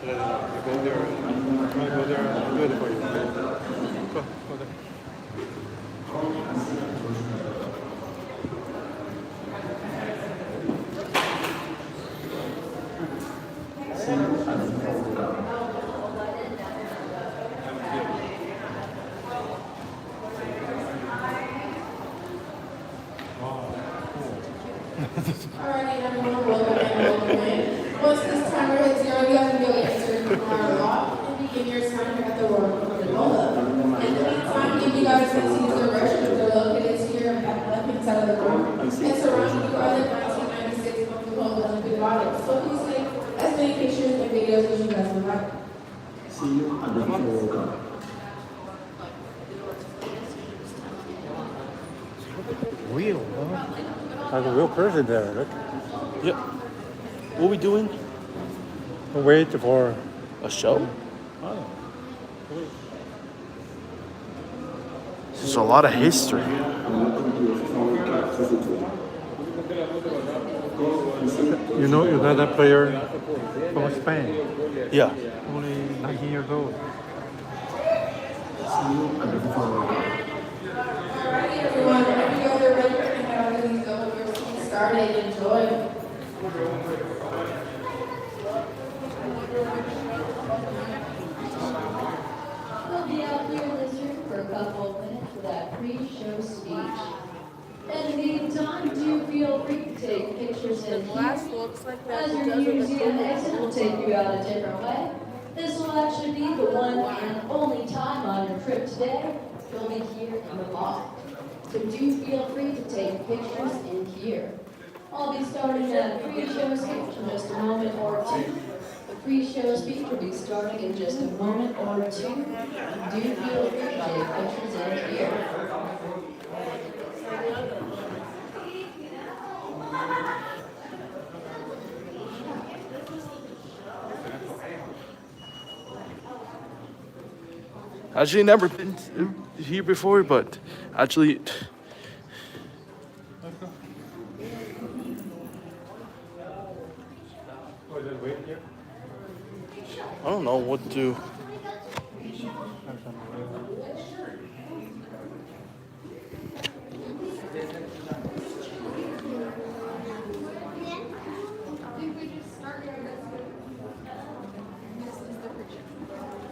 You go there. I'm gonna go there and do it for you. Go there. Alrighty, everyone, welcome in. Once this timer hits zero, you guys will be able to answer our lot and begin your time here at the Coca Cola. In the meantime, if you guys can see the directions, they're located here at the left-hand side of the room. And surrounding you are the 1996 Coca Cola liquid bottles. So please take as many pictures and videos as you guys would like. See you at the Coca. Real, huh? Like a real person there, look. Yep. What we doing? Wait for A show? oh. There's a lot of history. You know that player from Spain, Yeah. only 19 years old. Alrighty, everyone, if you guys are ready, we're going to head on to these over to started. Enjoy. We'll be out here in this room for a couple of minutes for that pre-show speech. In the meantime, do feel free to take pictures in Glass here. looks like that. As It your does with the museum Coca exit will take you out a different way. This will actually be the one and only time on your trip today. You'll be here in the loft. So do feel free to take pictures in here. I'll be starting that pre-show speech in just a moment or two. The pre-show speech will be starting in just a moment or two. Do feel free to take pictures in here. Actually, never been here before, but actually, I don't know what to.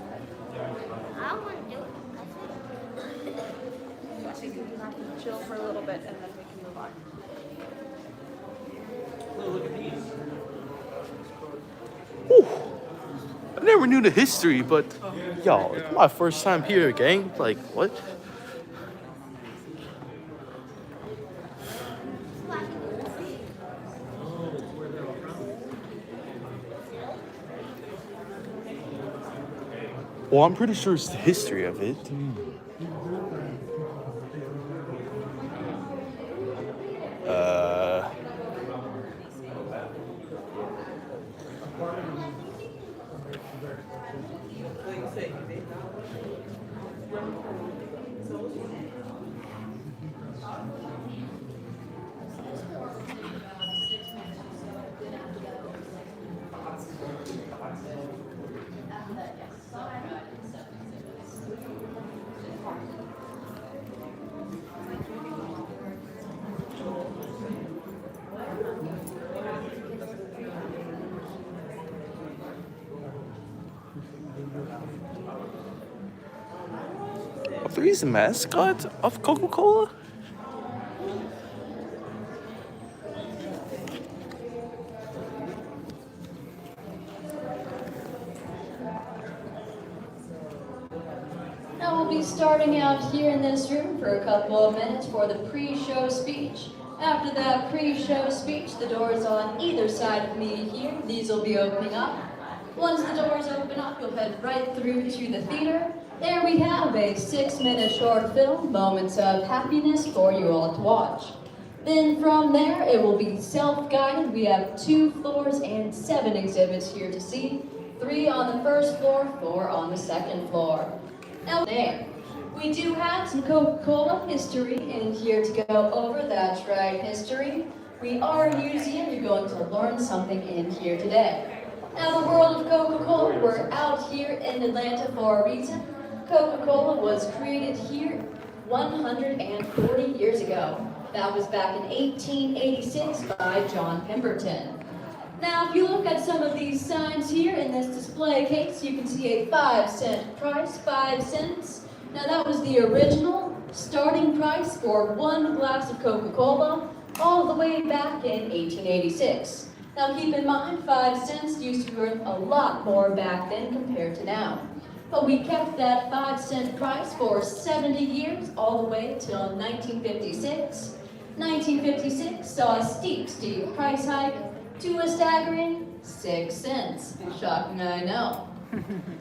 I don't want to do it. I think we can have to chill for a little bit and then we can move on. I never knew the history, but yo, it's my first time here, gang. Like, what? Well, I'm pretty sure it's the history of it. Uh, Are these the mascot of Coca Cola? Now we'll be starting out here in this room for a couple of minutes for the pre-show speech. After that pre-show speech, the doors on either side of me here, these will be opening up. Once the doors open up, you'll head right through to the theater. There we have a 6-minute short film, Moments of Happiness, for you all to watch. Then from there, it will be self-guided. We have 2 floors and 7 exhibits here to see. 3 on the first floor, 4 on the second floor. Now there, we do have some Coca Cola history in here to go over. That's right, history. We are a museum. You're going to learn something in here today. Now, the world of Coca Cola, we're out here in Atlanta for a reason. Coca Cola was created here 140 years ago. That was back in 1886 by John Pemberton. Now, if you look at some of these signs here in this display case, you can see a 5-cent price, 5 cents. Now, that was the original starting price for one glass of Coca-Cola all the way back in 1886. Now, keep in mind, 5 cents used to be worth a lot more back then compared to now. But we kept that 5-cent price for 70 years, all the way till 1956. 1956 saw a steep price hike to a staggering 6 cents. Shocking, I know.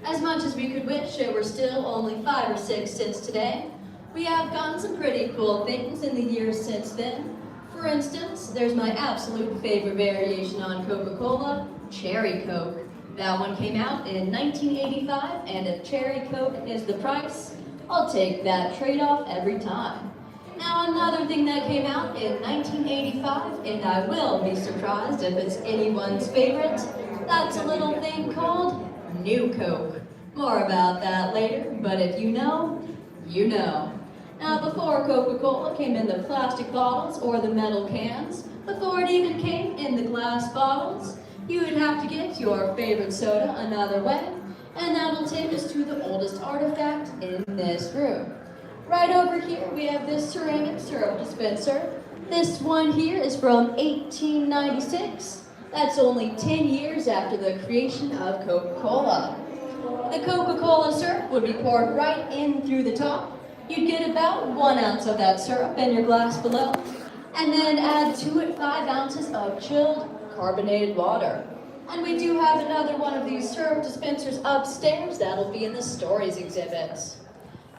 As much as we could wish it were still only 5 or 6 cents today, we have gotten some pretty cool things in the years since then. For instance, there's my absolute favorite variation on Coca-Cola, Cherry Coke. That one came out in 1985, and if Cherry Coke is the price, I'll take that trade-off every time. Now, another thing that came out in 1985, and I will be surprised if it's anyone's favorite, that's a little thing called New Coke. More about that later, but if you know, you know. Now, before Coca-Cola came in the plastic bottles or the metal cans, before it even came in the glass bottles, you would have to get your favorite soda another way, and that'll take us to the oldest artifact in this room. Right over here, we have this ceramic syrup dispenser. This one here is from 1896. That's only 10 years after the creation of Coca-Cola. The Coca-Cola syrup would be poured right in through the top. You'd get about 1 ounce of that syrup in your glass below, and then add to it 5 ounces of chilled carbonated water. And we do have another one of these syrup dispensers upstairs that'll be in the stories exhibits.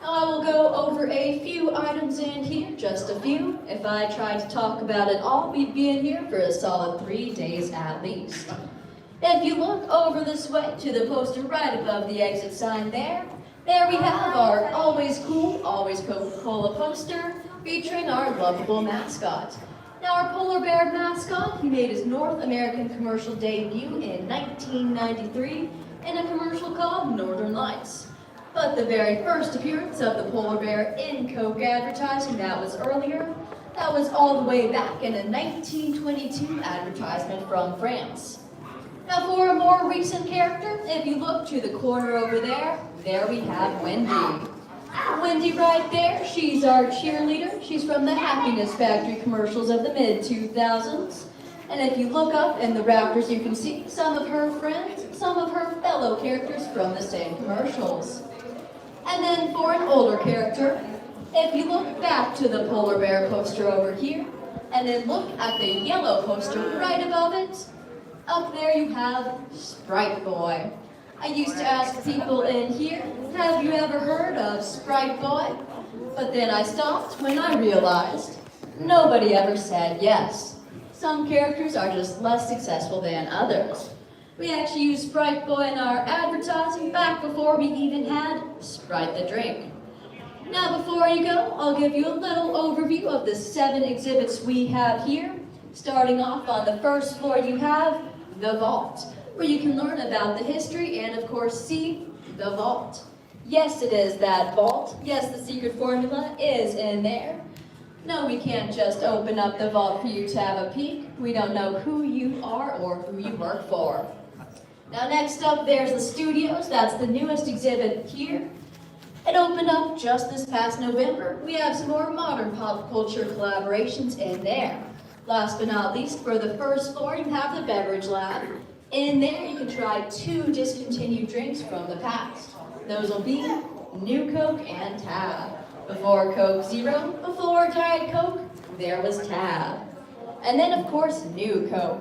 Now, I will go over a few items in here, just a few. If I tried to talk about it all, we'd be in here for a solid 3 days at least. If you look over this way to the poster right above the exit sign there we have our always cool, always Coca-Cola poster featuring our lovable mascot. Now, our polar bear mascot, he made his North American commercial debut in 1993 in a commercial called Northern Lights. But the very first appearance of the polar bear in Coke advertising, that was earlier, that was all the way back in a 1922 advertisement from France. Now, for a more recent character, if you look to the corner over there we have Wendy. Wendy right there, she's our cheerleader. She's from the Happiness Factory commercials of the mid-2000s. And if you look up in the rafters, you can see some of her friends, some of her fellow characters from the same commercials. And then for an older character, if you look back to the polar bear poster over here, and then look at the yellow poster right above it, up there you have Sprite Boy. I used to ask people in here, have you ever heard of Sprite Boy? But then I stopped when I realized nobody ever said yes. Some characters are just less successful than others. We actually used Sprite Boy in our advertising back before we even had Sprite the drink. Now, before you go, I'll give you a little overview of the 7 exhibits we have here. Starting off on the first floor, you have the Vault, where you can learn about the history and, of course, see the vault. Yes, it is that vault. Yes, the secret formula is in there. No, we can't just open up the vault for you to have a peek. We don't know who you are or who you work for. Now, next up, there's the studios. That's the newest exhibit here. It opened up just this past November. We have some more modern pop culture collaborations in there. Last but not least, for the first floor, you have the Beverage Lab. In there, you can try 2 discontinued drinks from the past. Those will be New Coke and Tab. Before Coke Zero, before Diet Coke, there was Tab. And then, of course, New Coke.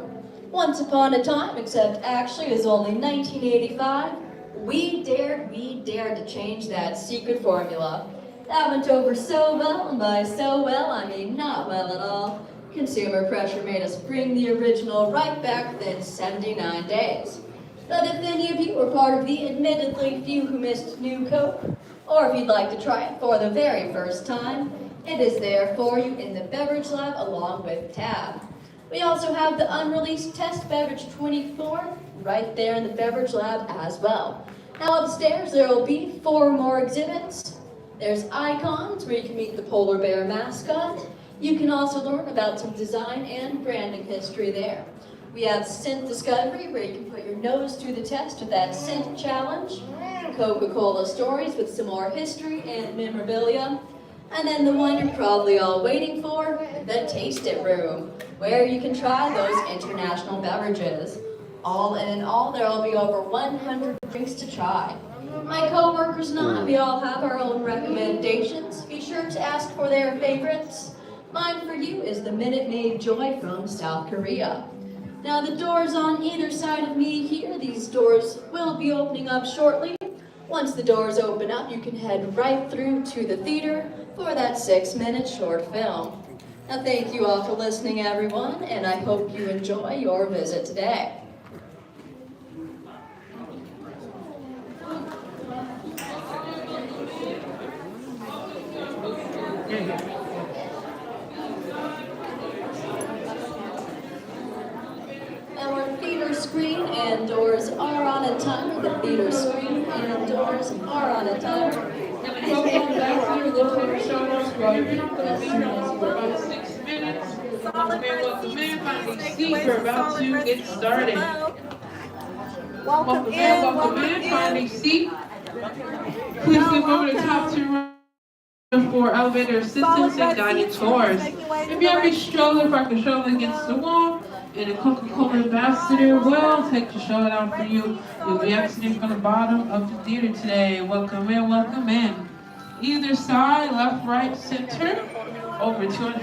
Once upon a time, except actually it was only 1985, we dared to change that secret formula. That went over so well, and by so well, I mean not well at all. Consumer pressure made us bring the original right back within 79 days. But if any of you were part of the admittedly few who missed New Coke, or if you'd like to try it for the very first time, it is there for you in the Beverage Lab along with Tab. We also have the unreleased test beverage 24 right there in the beverage lab as well. Now upstairs there will be 4 more exhibits. There's icons where you can meet the polar bear mascot. You can also learn about some design and branding history there. We have scent discovery where you can put your nose to the test with that scent challenge. Coca Cola stories with some more history and memorabilia. And then the one you're probably all waiting for, the Taste It Room, where you can try those international beverages. All in all, there will be over 100 drinks to try. My co-workers and I, we all have our own recommendations. Be sure to ask for their favorites. Mine for you is the Minute Maid Joy from South Korea. Now the doors on either side of me here, these doors will be opening up shortly. Once the doors open up, you can head right through to the theater for that 6-minute short film. Now thank you all for listening, everyone, and I hope you enjoy your visit today. Our theater screen and doors are on a timer. The theater screen and doors are on a timer. Welcome back to the tour show. For about 6 minutes. Welcome in, find a seat. We're about to get started. Welcome in, find a seat. Please give over the top 2 rows for elevator assistance and guided tours. If you have a stroller, park the stroller against the wall, and a Coca Cola ambassador will take the show out for you. You'll be exiting from the bottom of the theater today. Welcome in, welcome in. Either side, left, right, center, over 200